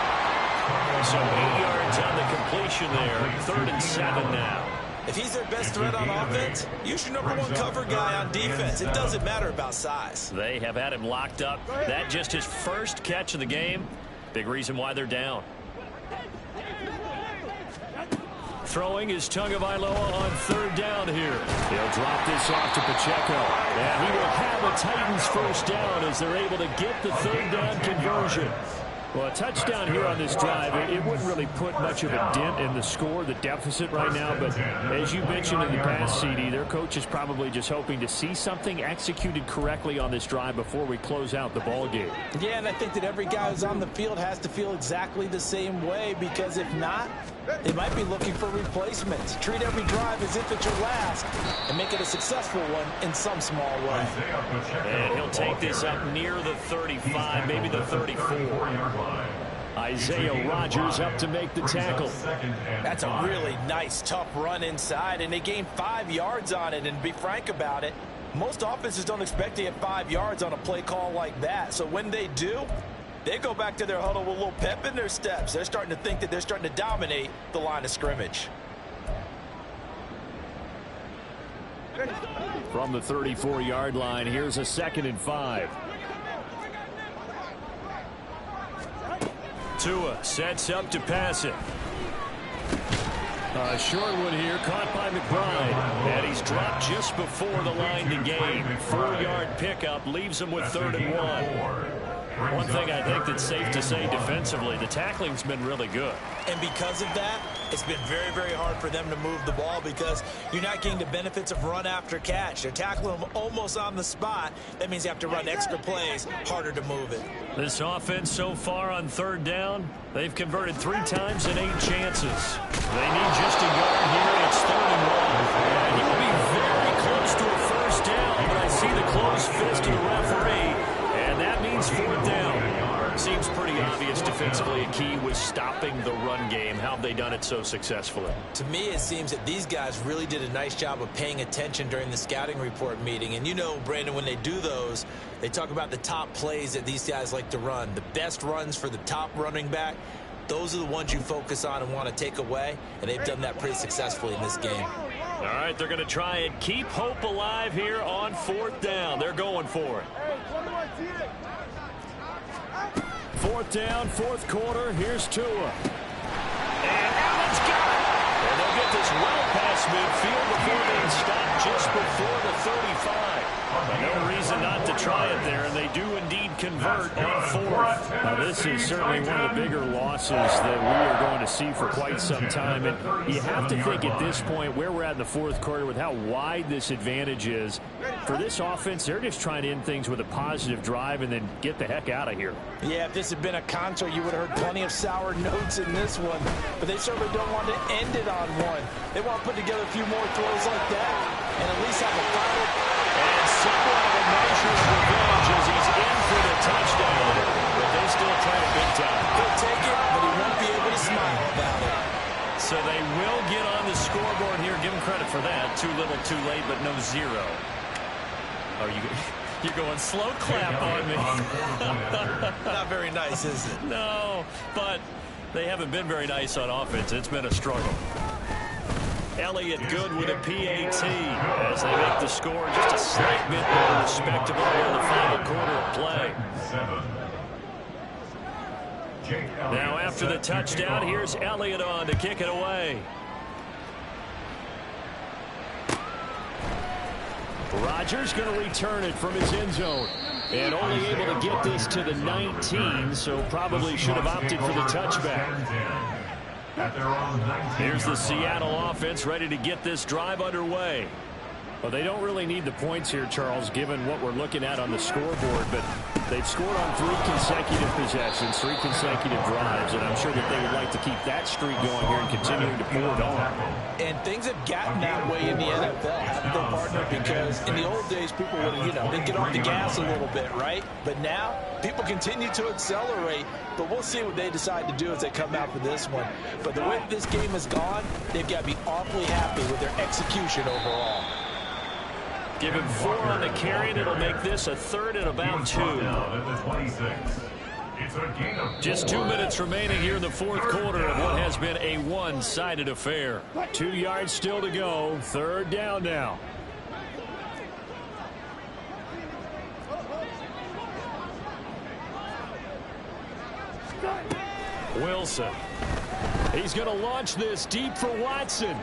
So 8 yards on the completion there. 3rd and 7 now. If he's their best threat on offense, use your #1 cover guy on defense. It doesn't matter about size. They have had him locked up. That just his first catch of the game. Big reason why they're down. Throwing is Tagovailoa on 3rd down here. He'll drop this off to Pacheco. And he will have a Titans first down as they're able to get the 3rd down conversion. Well, a touchdown here on this drive, it wouldn't really put much of a dent in the score, the deficit right now. But as you mentioned in the past, CD, their coach is probably just hoping to see something executed correctly on this drive before we close out the ball game. Yeah, and I think that every guy who's on the field has to feel exactly the same way, because if not, they might be looking for replacements. Treat every drive as if it's your last and make it a successful one in some small way. And he'll take this up near the 35, maybe the 34. Isaiah Rodgers up to make the tackle. That's a really nice, tough run inside, and they gained 5 yards on it. And to be frank about it, most offenses don't expect to get 5 yards on a play call like that. So when they do, they go back to their huddle with a little pep in their steps. They're starting to think that they're starting to dominate the line of scrimmage. From the 34-yard line, here's a 2nd and 5. Tua sets up to pass it. Short one here, caught by McBride. And he's dropped just before the line to gain. 4-yard pickup leaves him with 3rd and 1. One thing I think that's safe to say defensively, the tackling's been really good. And because of that, it's been very, very hard for them to move the ball because you're not getting the benefits of run after catch. They're tackling them almost on the spot. That means you have to run extra plays, harder to move it. This offense so far on 3rd down, they've converted 3 times in 8 chances. They need just a yard here, and it's 3rd and 1. And he will be very close to a first down, but I see the closed fist of the referee. And that means 4th down. Seems pretty obvious defensively. A key was stopping the run game. How have they done it so successfully? To me, it seems that these guys really did a nice job of paying attention during the scouting report meeting. And you know, Brandon, when they do those, they talk about the top plays that these guys like to run. The best runs for the top running back, those are the ones you focus on and want to take away. And they've done that pretty successfully in this game. All right, they're going to try and keep hope alive here on 4th down. They're going for it. 4th down, 4th quarter. Here's Tua. And Allen's got it. And they'll get this well past midfield before being stopped just before the 35. No reason not to try it there, and they do indeed convert on 4th. Now, this is certainly one of the bigger losses that we are going to see for quite some time. And you have to think at this point where we're at in the 4th quarter with how wide this advantage is. For this offense, they're just trying to end things with a positive drive and then get the heck out of here. Yeah, if this had been a concert, you would have heard plenty of sour notes in this one. But they certainly don't want to end it on one. They want to put together a few more throws like that and at least have a final. And somewhat of a measure's revenge as he's in for the touchdown. But they still try to big time. He'll take it, but he won't be able to smile about it. So they will get on the scoreboard here. Give them credit for that. Too little, too late, but no 0. Oh, you're going slow clap on me. Not very nice, is it? No, but they haven't been very nice on offense. It's been a struggle. Elliott good with a PAT as they make the score just a slight bit more respectable in the final quarter of play. Now after the touchdown, here's Elliott on to kick it away. Rodgers going to return it from his end zone. And only able to get this to the 19, so probably should have opted for the touchback. Here's the Seattle offense ready to get this drive underway. Well, they don't really need the points here, Charles, given what we're looking at on the scoreboard, but They've scored on 3 consecutive possessions, 3 consecutive drives, and I'm sure that they would like to keep that streak going here and continuing to pour it on. And things have gotten that way in the NFL, haven't they, partner? Because in the old days, people would, they'd get off the gas a little bit, right? But now, people continue to accelerate, but we'll see what they decide to do as they come out for this one. But the way this game has gone, they've got to be awfully happy with their execution overall. Give him 4 on the carry, and it'll make this a 3rd and about 2. Just 2 minutes remaining here in the 4th quarter of what has been a one-sided affair. 2 yards still to go. 3rd down now. Wilson. He's going to launch this deep for Watson.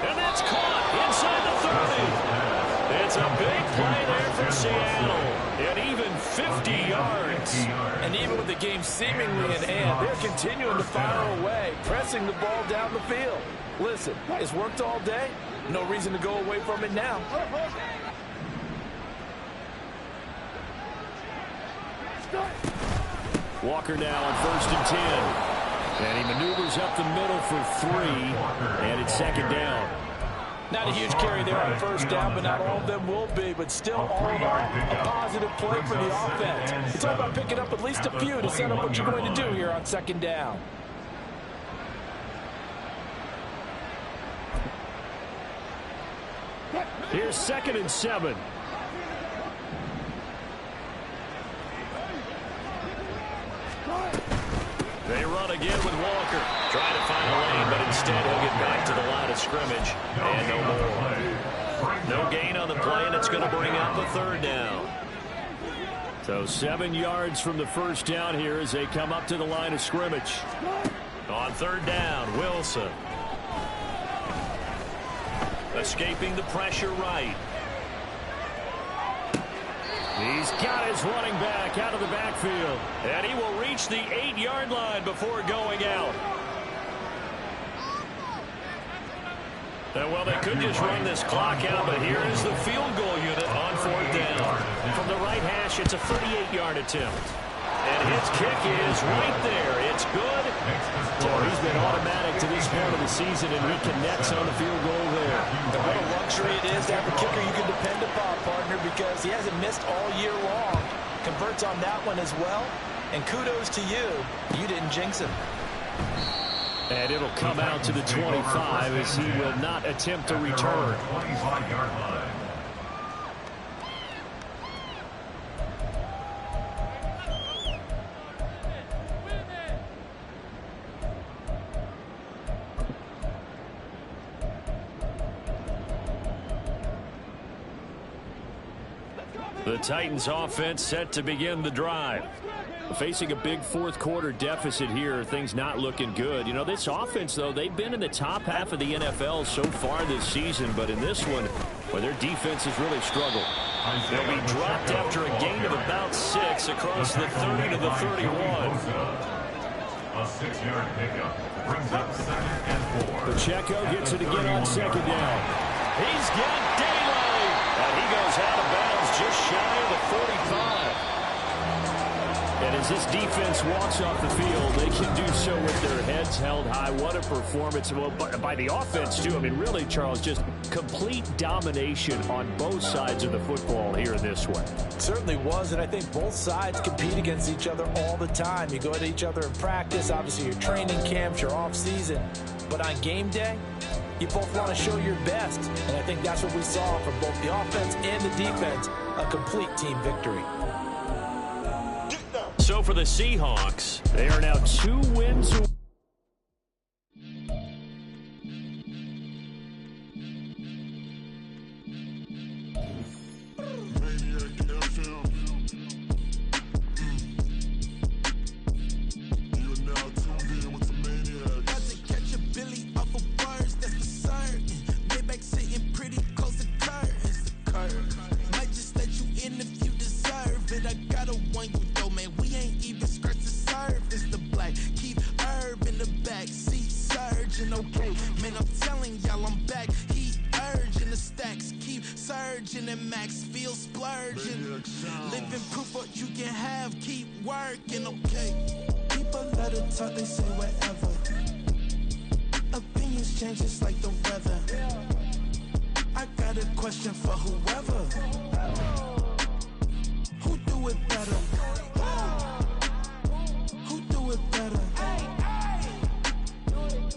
And that's caught inside the 30. It's a big play there for Seattle. And even 50 yards. And even with the game seemingly in hand, they're continuing to fire away, pressing the ball down the field. Listen, it's worked all day. No reason to go away from it now. Walker now on 1st and 10. And he maneuvers up the middle for 3. And it's 2nd down. Not a huge carry there on 1st down, but not all of them will be. But still, all in all, a positive play for the offense. It's all about picking up at least a few to set up what you're going to do here on 2nd down. Here's 2nd and 7. They run again with Walker. Trying to find a lane, but instead he'll get back to the line of scrimmage. And no more. No gain on the play, and it's going to bring up a 3rd down. So 7 yards from the 1st down here as they come up to the line of scrimmage. On 3rd down, Wilson. Escaping the pressure right. He's got his running back out of the backfield. And he will reach the 8-yard line before going out. And well, they could just run this clock out, but here is the field goal unit on 4th down. From the right hash, it's a 38-yard attempt. And his kick is right there. It's good. So he's been automatic to this point of the season, and he connects on the field goal there. And what a luxury it is to have a kicker you can depend upon, partner, because he hasn't missed all year long. Converts on that one as well. And kudos to you. You didn't jinx him. And it'll come out to the 25 as he will not attempt a return. 25-yard line. The Titans offense set to begin the drive. Facing a big 4th quarter deficit here, things not looking good. This offense, though, they've been in the top half of the NFL so far this season, but in this one, well, their defense has really struggled. They'll be dropped after a gain of about 6 across the 30 to the 31. A 6-yard pickup brings up 2nd and 4. Pacheco gets it again on 2nd down. He's got daylight. And he goes out of bounds just shy of the 45. And as this defense walks off the field, they can do so with their heads held high. What a performance. Well, by the offense, too. I mean, really, Charles, just complete domination on both sides of the football here in this one. It certainly was, and I think both sides compete against each other all the time. You go at each other in practice, obviously your training camps, your off-season. But on game day, you both want to show your best. And I think that's what we saw from both the offense and the defense, a complete team victory. So for the Seahawks, they are now 2 wins away. Max feels splurging. Living proof what you can have, keep working, okay. People let it talk, they say whatever. Opinions change just like the weather. I got a question for whoever. Who do it better? Who do it better?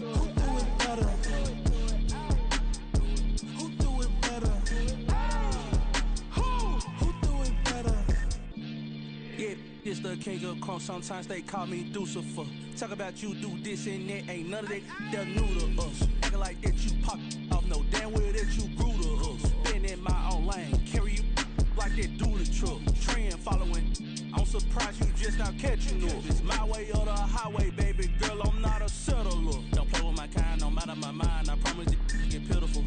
Who do it better? Who do it better? Who do it better? Yeah, it's the king of crunk. Sometimes they call me Lucifer. Talk about you do this and that. Ain't none of that they're new to us. Acting like that you pop off. No damn well that you grew to us. Been in my own lane. Carry you like that do the truck. Trend following. I'm surprised you just not catching up. It's my way or the highway, baby girl. I'm not a settler. Don't play with my kind, no matter my mind. I promise it get pitiful.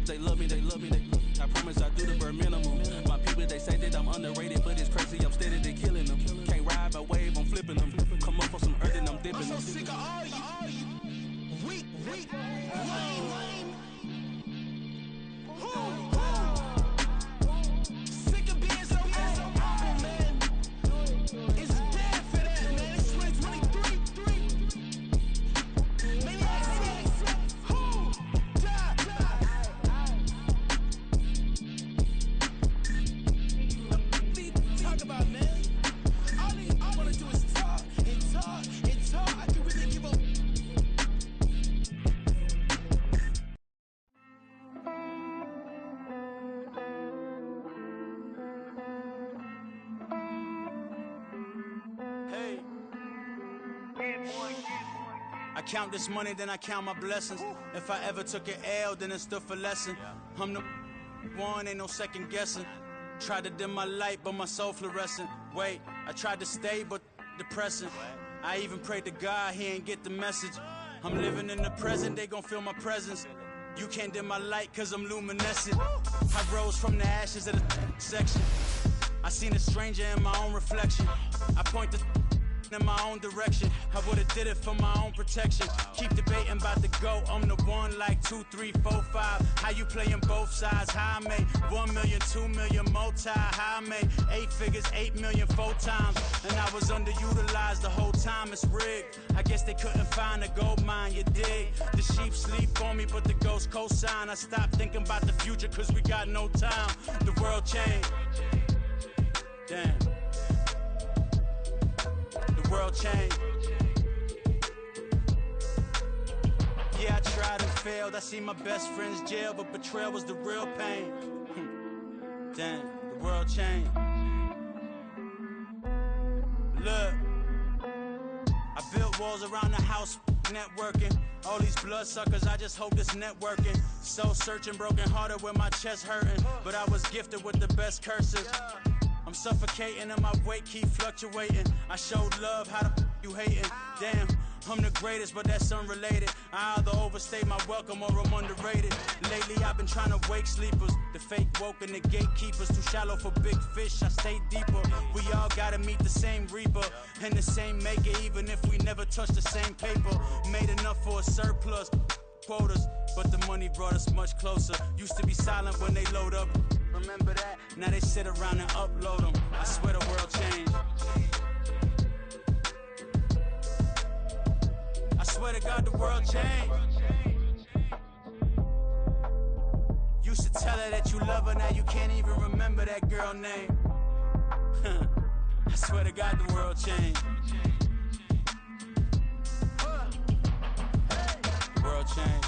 They love me, they love me, they love me. I promise I do the bare minimum. My people, they say that I'm underrated, but it's crazy. I'm steady, they killing them. Can't ride my wave, I'm flipping them. Come up for some earth and I'm dipping them. I'm so sick of all you weak, lame. Sick of being so humble, man. It's bad for that, man. It's 2023. Maniacs, who die? Talk about, man. All I wanna do is talk and talk and talk. I can really give up. Hey. I count this money, then I count my blessings. If I ever took an L, then it stood for lesson. I'm the one, ain't no second guessing. Tried to dim my light, but my soul fluorescent. Wait, I tried to stay, but depressing. I even prayed to God, he ain't get the message. I'm living in the present, they gon' feel my presence. You can't dim my light, cause I'm luminescent. I rose from the ashes of the section. I seen a stranger in my own reflection. I point the in my own direction. I would've did it for my own protection. Keep debating about the GOAT. I'm the one like 2, 3, 4, 5. How you playing both sides? How I made 1 million, 2 million, multi. How I made 8 figures, 8 million, 4 times. And I was underutilized the whole time. It's rigged. I guess they couldn't find a gold mine, you dig? The sheep sleep on me, but the ghost co-sign. I stopped thinking about the future, cause we got no time. The world changed. Damn. The world changed. Yeah, I tried and failed. I see my best friends jail, but betrayal was the real pain. Damn, the world changed. Look, I built walls around the house, networking. All these bloodsuckers, I just hope this networking. Soul searching, broken hearted with my chest hurting. But I was gifted with the best curses. I'm suffocating and my weight keep fluctuating. I showed love, how the you hating? Damn, I'm the greatest, but that's unrelated. I either overstay my welcome or I'm underrated. Lately I've been trying to wake sleepers. The fake woke and the gatekeepers. Too shallow for big fish, I stay deeper. We all gotta meet the same reaper and the same maker, even if we never touch the same paper. Made enough for a surplus quotas, but the money brought us much closer. Used to be silent when they load up. Remember that? Now they sit around and upload them. I swear the world changed. I swear to God the world changed. Used to tell her that you love her, now you can't even remember that girl name. I swear to God the world changed. The world changed.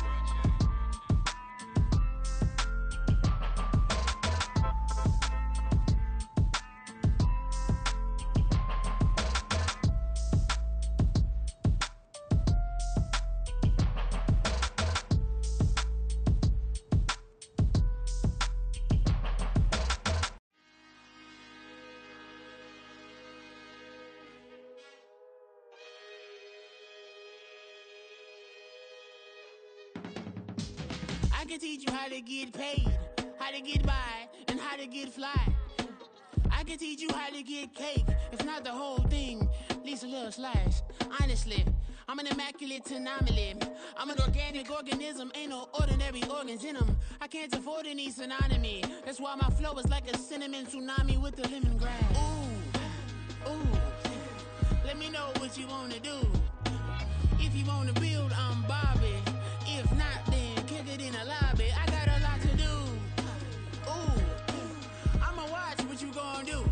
I can teach you how to get paid, how to get by, and how to get fly. I can teach you how to get cake, if not the whole thing, at least a little slice. Honestly, I'm an immaculate anomaly. I'm an organic organism, ain't no ordinary organs in them. I can't afford any synonymy. That's why my flow is like a cinnamon tsunami with the lemongrass. Ooh, ooh. Let me know what you wanna do. If you wanna build, I'm Bobby. If not, then kick it in the lobby. I got a lot to do. Ooh, I'ma watch what you gonna do.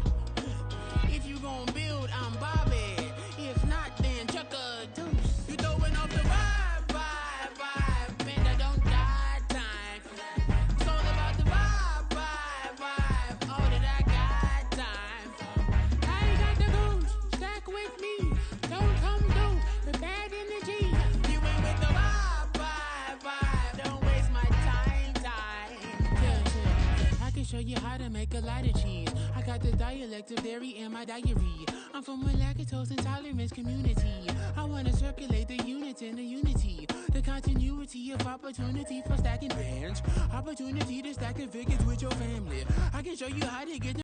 If you gonna build, I'm Bobby. If not, then chuck a deuce. You throwing off the vibe, vibe, vibe. Man, I don't die time. It's all about the vibe, vibe, vibe. All that I got time. I ain't got the goose. Stack with me. Don't come through the bad energy. You ain't with the vibe, vibe, vibe. Don't waste my time, time. Yeah. I can show you how to make a lot of cheese. I got the dialect of dairy in my diary. I'm from a lactose intolerance community. I wanna circulate the units and the unity. The continuity of opportunity for stacking bands. Opportunity to stack the figures with your family. I can show you how to get the